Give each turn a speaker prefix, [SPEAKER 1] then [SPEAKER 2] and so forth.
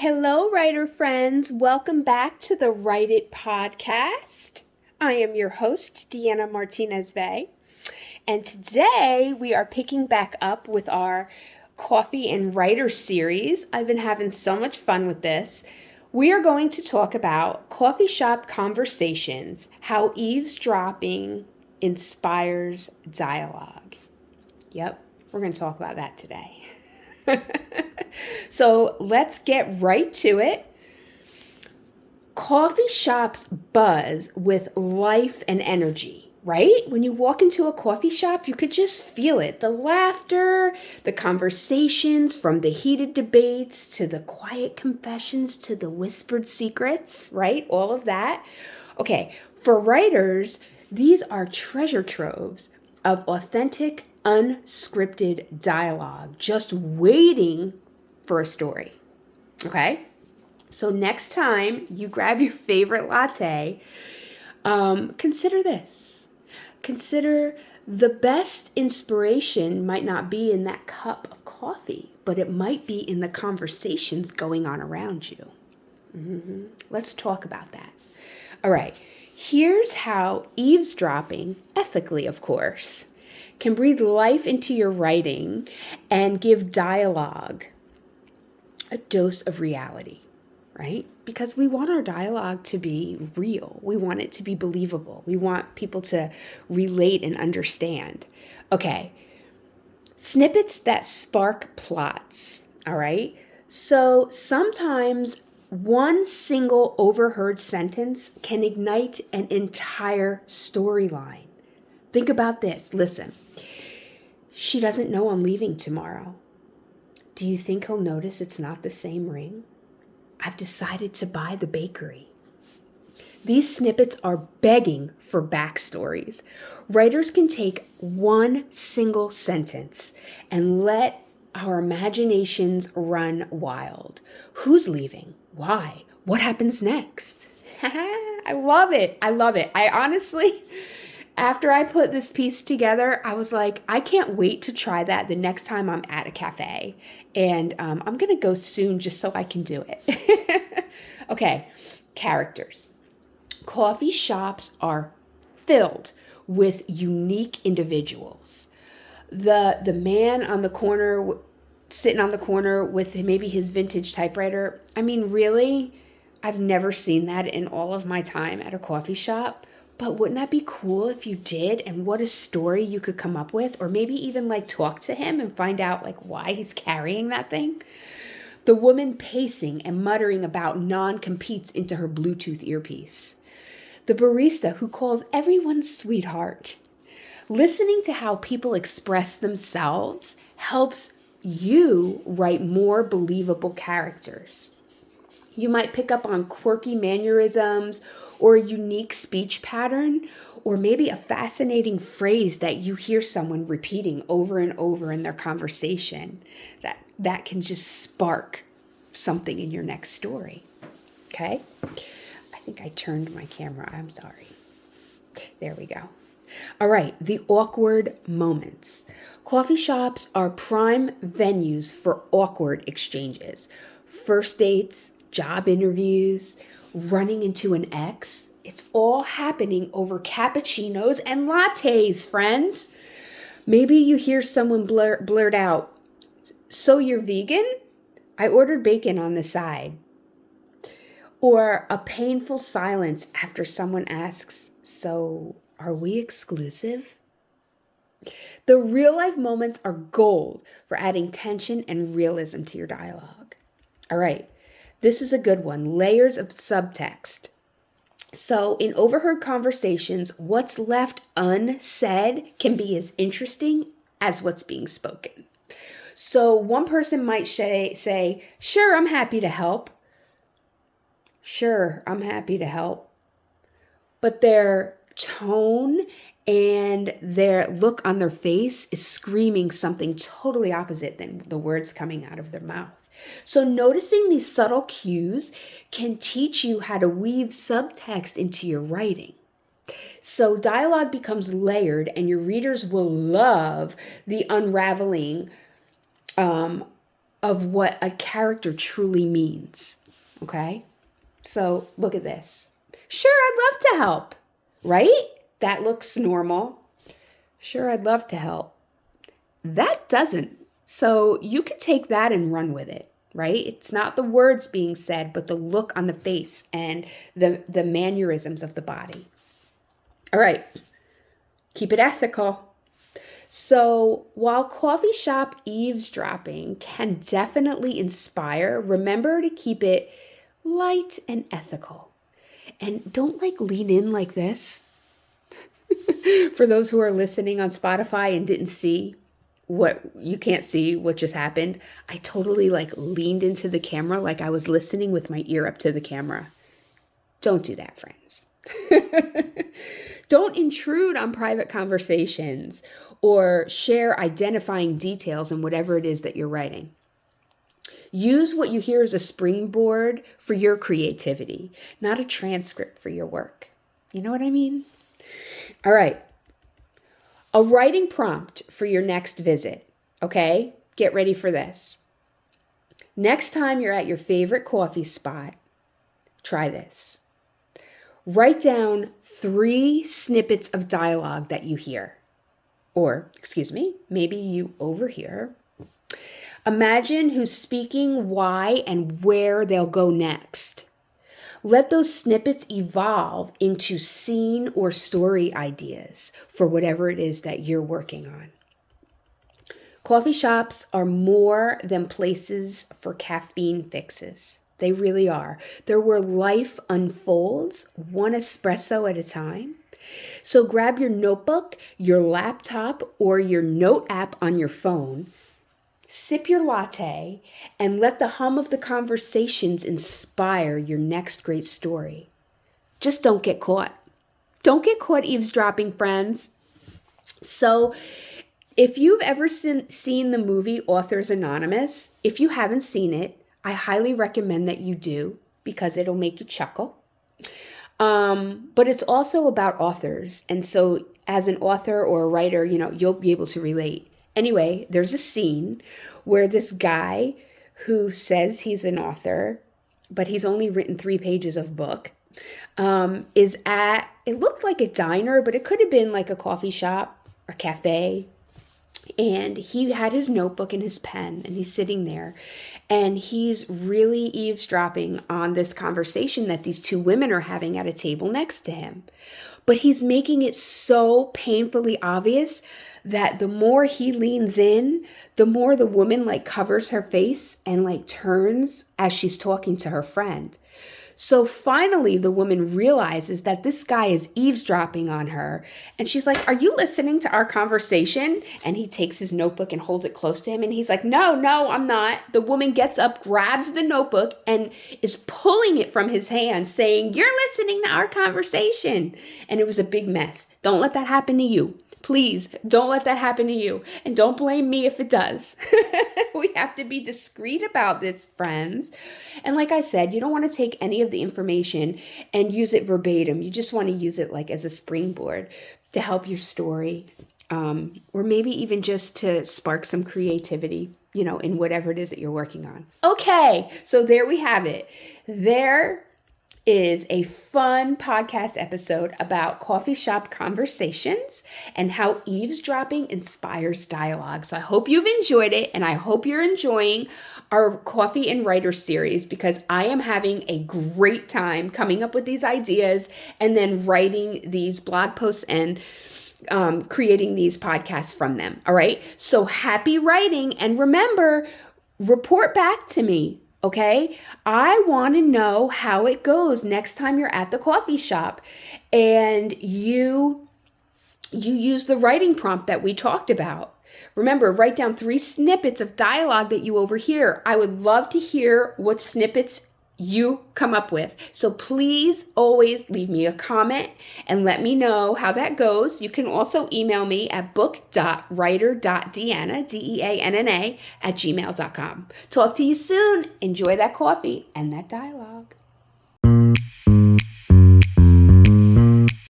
[SPEAKER 1] Hello, writer friends. Welcome back to the Write It podcast. I am your host, Deanna Martinez-Vey, and today we are picking back up with our Coffee and Writer series. I've been having so much fun with this. We are going to talk about coffee shop conversations, how eavesdropping inspires dialogue. Yep, we're going to talk about that today. So let's get right to it. Coffee shops buzz with life and energy, right? When you walk into a coffee shop, you could just feel it. The laughter, the conversations, from the heated debates to the quiet confessions to the whispered secrets, right? All of that. Okay, for writers, these are treasure troves of authentic, unscripted dialogue, just waiting for a story. Okay? So next time you grab your favorite latte, consider this. Consider the best inspiration might not be in that cup of coffee, but it might be in the conversations going on around you. Let's talk about that. All right. Here's how eavesdropping, ethically of course, can breathe life into your writing and give dialogue a dose of reality, right? Because we want our dialogue to be real. We want it to be believable. We want people to relate and understand. Okay, snippets that spark plots, all right? So sometimes one single overheard sentence can ignite an entire storyline. Think about this. Listen. She doesn't know I'm leaving tomorrow. Do you think he'll notice it's not the same ring? I've decided to buy the bakery. These snippets are begging for backstories. Writers can take one single sentence and let our imaginations run wild. Who's leaving? Why? What happens next? I love it. I love it. I honestly... After I put this piece together, I was like, I can't wait to try that the next time I'm at a cafe. And I'm going to go soon just so I can do it. Okay, characters. Coffee shops are filled with unique individuals. The man on the corner, sitting on the corner with maybe his vintage typewriter. I mean, really, I've never seen that in all of my time at a coffee shop. But wouldn't that be cool if you did? And what a story you could come up with, or maybe even talk to him and find out why he's carrying that thing. The woman pacing and muttering about non-competes into her Bluetooth earpiece. The barista who calls everyone sweetheart. Listening to how people express themselves helps you write more believable characters. You might pick up on quirky mannerisms or a unique speech pattern, or maybe a fascinating phrase that you hear someone repeating over and over in their conversation that can just spark something in your next story. Okay? I think I turned my camera. I'm sorry. There we go. All right, the awkward moments. Coffee shops are prime venues for awkward exchanges. First dates, job interviews, running into an ex. It's all happening over cappuccinos and lattes, friends. Maybe you hear someone blurt out, "So you're vegan? I ordered bacon on the side." Or a painful silence after someone asks, "So are we exclusive?" The real life moments are gold for adding tension and realism to your dialogue. All right. This is a good one. Layers of subtext. So in overheard conversations, what's left unsaid can be as interesting as what's being spoken. So one person might say, "Sure, I'm happy to help." Sure, I'm happy to help. But their tone and their look on their face is screaming something totally opposite than the words coming out of their mouth. So noticing these subtle cues can teach you how to weave subtext into your writing. So dialogue becomes layered, and your readers will love the unraveling of what a character truly means. Okay? So look at this. Sure, I'd love to help, right? That looks normal. Sure, I'd love to help. That doesn't. So you could take that and run with it, right? It's not the words being said, but the look on the face and the mannerisms of the body. All right, keep it ethical. So while coffee shop eavesdropping can definitely inspire, remember to keep it light and ethical. And don't lean in like this. For those who are listening on Spotify and didn't see you can't see what just happened, I totally leaned into the camera like I was listening with my ear up to the camera. Don't do that, friends. Don't intrude on private conversations or share identifying details in whatever it is that you're writing. Use what you hear as a springboard for your creativity, not a transcript for your work. You know what I mean? All right. A writing prompt for your next visit. Okay? Get ready for this. Next time you're at your favorite coffee spot, try this. Write down 3 snippets of dialogue that you hear. Or, maybe you overhear. Imagine who's speaking, why, and where they'll go next. Let those snippets evolve into scene or story ideas for whatever it is that you're working on. Coffee shops are more than places for caffeine fixes. They really are. They're where life unfolds, one espresso at a time. So grab your notebook, your laptop, or your note app on your phone. Sip your latte and let the hum of the conversations inspire your next great story. Just don't get caught. Don't get caught eavesdropping, friends. So if you've ever seen the movie Authors Anonymous, if you haven't seen it, I highly recommend that you do because it'll make you chuckle. But it's also about authors. And so as an author or a writer, you'll be able to relate. Anyway, there's a scene where this guy who says he's an author, but he's only written 3 pages of book, is at, it looked like a diner, but it could have been like a coffee shop or cafe. And he had his notebook and his pen, and he's sitting there, and he's really eavesdropping on this conversation that these 2 women are having at a table next to him. But he's making it so painfully obvious that the more he leans in, the more the woman covers her face and turns as she's talking to her friend. So finally, the woman realizes that this guy is eavesdropping on her. And she's like, "Are you listening to our conversation?" And he takes his notebook and holds it close to him. And he's like, No, I'm not. The woman gets up, grabs the notebook, and is pulling it from his hand, saying, "You're listening to our conversation." And it was a big mess. Don't let that happen to you. Please don't let that happen to you. And don't blame me if it does. We have to be discreet about this, friends. And like I said, you don't want to take any of the information and use it verbatim. You just want to use it as a springboard to help your story, or maybe even just to spark some creativity, in whatever it is that you're working on. Okay, so there we have it. There is a fun podcast episode about coffee shop conversations and how eavesdropping inspires dialogue. So I hope you've enjoyed it, and I hope you're enjoying our Coffee and Writer series, because I am having a great time coming up with these ideas and then writing these blog posts and creating these podcasts from them. All right. So happy writing, and remember, report back to me. Okay, I want to know how it goes next time you're at the coffee shop and you use the writing prompt that we talked about. Remember, write down 3 snippets of dialogue that you overhear. I would love to hear what snippets you come up with. So please always leave me a comment and let me know how that goes. You can also email me at book.writer.deanna, Deanna, @gmail.com. Talk to you soon. Enjoy that coffee and that dialogue.